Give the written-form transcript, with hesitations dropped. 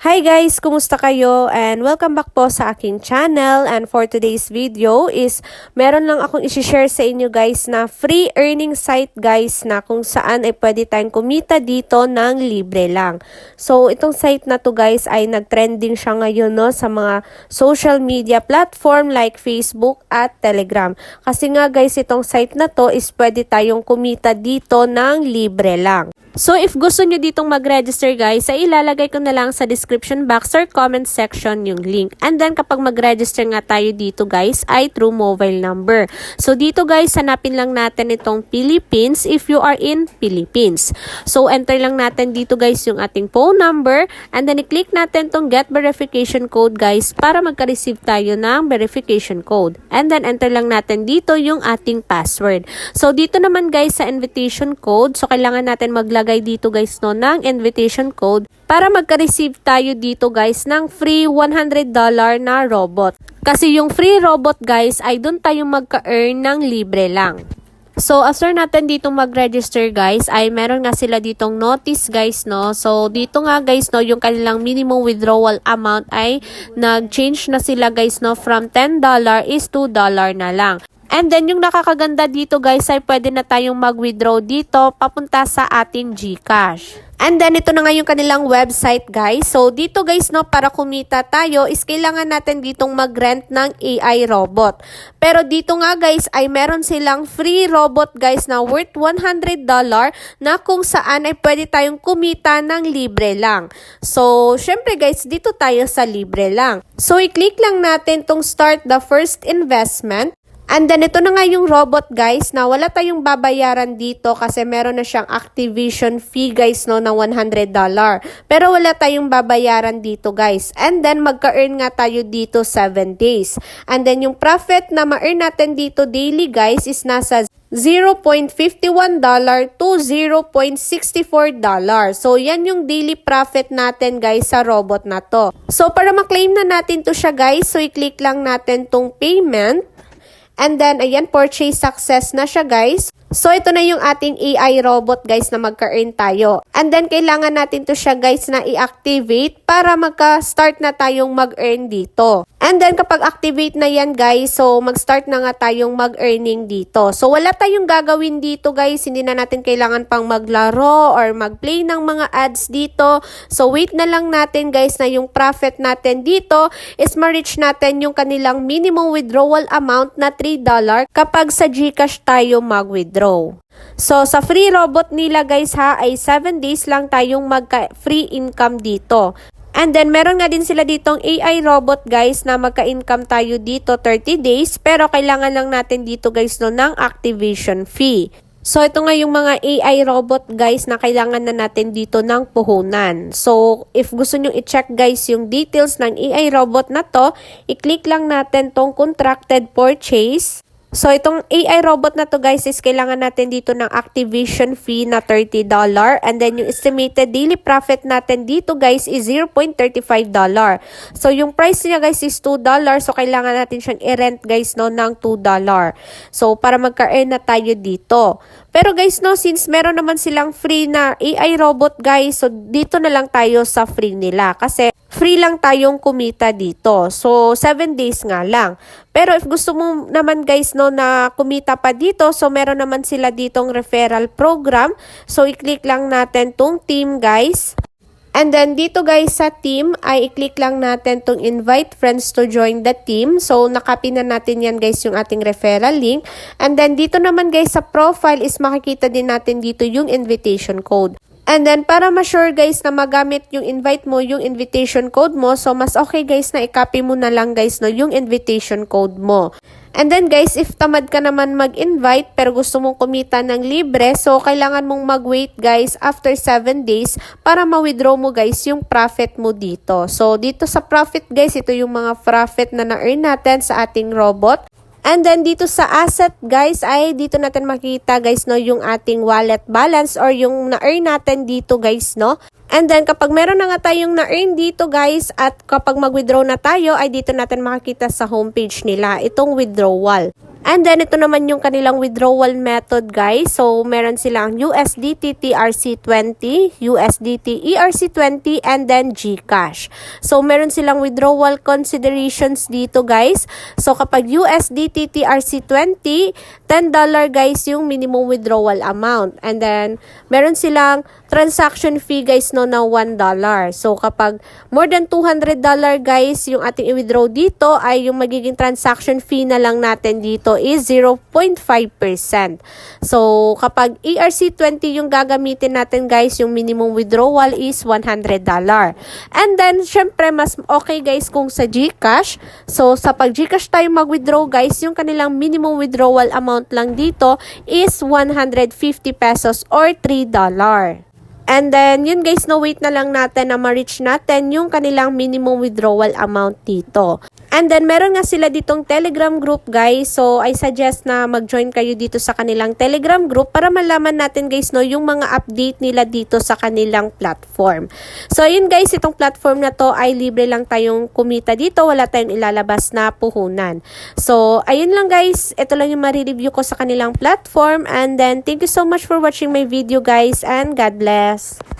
Hi guys! Kumusta kayo? And welcome back po sa aking channel. And for today's video is meron lang akong isi-share sa inyo guys na free earning site guys na kung saan ay pwede tayong kumita dito ng libre lang. So itong site na to guys ay nag-trending siya ngayon no, sa mga social media platform like Facebook at Telegram. Kasi nga guys itong site na to is pwede tayong kumita dito ng libre lang. So if gusto nyo ditong mag-register guys, ay ilalagay ko na lang sa description box or comment section yung link. And then kapag mag-register nga tayo dito guys, ay through mobile number. So dito guys, hanapin lang natin itong Philippines if you are in Philippines. So enter lang natin dito guys yung ating phone number and then i-click natin tong get verification code guys para magka-receive tayo ng verification code. And then enter lang natin dito yung ating password. So dito naman guys sa invitation code, so kailangan natin maglagay dito guys no ng invitation code para magka-receive tayo dito guys ng free $100 na robot. Kasi yung free robot guys ay doon tayo magka-earn ng libre lang. So after natin dito mag-register guys ay meron nga sila ditong notice guys no. So dito nga guys no yung kanilang minimum withdrawal amount ay nag-change na sila guys no from $10 is $2 na lang. And then, yung nakakaganda dito guys ay pwede na tayong mag-withdraw dito papunta sa ating GCash. And then, ito na nga yung kanilang website guys. So, dito guys no, para kumita tayo is kailangan natin ditong mag-rent ng AI robot. Pero dito nga guys ay meron silang free robot guys na worth $100 na kung saan ay pwede tayong kumita ng libre lang. So, syempre guys, dito tayo sa libre lang. So, i-click lang natin tong start the first investment. And then, ito na nga yung robot guys na wala tayong babayaran dito kasi meron na siyang activation fee guys no na $100. Pero wala tayong babayaran dito guys. And then, magka-earn nga tayo dito 7 days. And then, yung profit na ma-earn natin dito daily guys is nasa $0.51 to $0.64. So, yan yung daily profit natin guys sa robot na to. So, para ma-claim na natin to siya guys, so i-click lang natin tong payment. And then, ayan, purchase success na siya, guys. So, ito na yung ating AI robot, guys, na magka-earn tayo. And then, kailangan natin to siya, guys, na i-activate para magka-start na tayong mag-earn dito. And then, kapag activate na yan, guys, so, mag-start na nga tayong mag-earning dito. So, wala tayong gagawin dito, guys. Hindi na natin kailangan pang maglaro or mag-play ng mga ads dito. So, wait na lang natin, guys, na yung profit natin dito is ma-reach natin yung kanilang minimum withdrawal amount na $3 kapag sa GCash tayo mag-withdraw. So, sa free robot nila guys ha, ay 7 days lang tayong magka-free income dito. And then, meron nga din sila ditong AI robot guys na magka-income tayo dito 30 days. Pero, kailangan lang natin dito guys no ng activation fee. So, ito nga yung mga AI robot guys na kailangan na natin dito ng puhunan. So, if gusto nyo i-check guys yung details ng AI robot na to, i-click lang natin tong contracted purchase. So, itong AI robot na to guys is kailangan natin dito ng activation fee na $30. And then, yung estimated daily profit natin dito guys is $0.35. So, yung price niya guys is $2. So, kailangan natin siyang i-rent guys no ng $2. So, para magka-earn na tayo dito. Pero guys no, since meron naman silang free na AI robot guys, so dito na lang tayo sa free nila. Kasi free lang tayong kumita dito. So, 7 days nga lang. Pero if gusto mo naman guys no na kumita pa dito, so meron naman sila ditong referral program. So, i-click lang natin tong team guys. And then, dito guys sa team, ay i-click lang natin tong invite friends to join the team. So, nakopy na natin yan guys yung ating referral link. And then, dito naman guys sa profile is makikita din natin dito yung invitation code. And then, para ma-sure guys na magamit yung invite mo, yung invitation code mo, so mas okay guys na i-copy mo na lang guys no, yung invitation code mo. And then guys, if tamad ka naman mag-invite pero gusto mong kumita ng libre, so kailangan mong mag-wait guys after 7 days para ma-withdraw mo guys yung profit mo dito. So dito sa profit guys, ito yung mga profit na na-earn natin sa ating robot. And then dito sa asset guys ay dito natin makita guys no yung ating wallet balance or yung na-earn natin dito guys no. And then, kapag meron na nga tayong na-earn dito guys at kapag mag-withdraw na tayo ay dito natin makikita sa homepage nila itong withdrawal. And then, ito naman yung kanilang withdrawal method, guys. So, meron silang USDT TRC20, USDT ERC20, and then GCash. So, meron silang withdrawal considerations dito, guys. So, kapag USDT TRC20, $10 guys yung minimum withdrawal amount. And then, meron silang transaction fee guys no na $1. So, kapag more than $200 guys yung ating i-withdraw dito ay yung magiging transaction fee na lang natin dito is 0.5%. So, kapag ERC20 yung gagamitin natin guys, yung minimum withdrawal is $100. And then, syempre, mas okay guys kung sa GCash. So, sa pag GCash tayo mag-withdraw guys, yung kanilang minimum withdrawal amount lang dito is 150 pesos or $3. And then, yun guys, no, wait na lang natin na ma-reach natin yung kanilang minimum withdrawal amount dito. And then, meron nga sila ditong Telegram group, guys. So, I suggest na mag-join kayo dito sa kanilang Telegram group para malaman natin, guys, no, yung mga update nila dito sa kanilang platform. So, yun guys, itong platform na to ay libre lang tayong kumita dito. Wala tayong ilalabas na puhunan. So, ayun lang guys. Ito lang yung ma-review ko sa kanilang platform. And then, thank you so much for watching my video, guys. And God bless.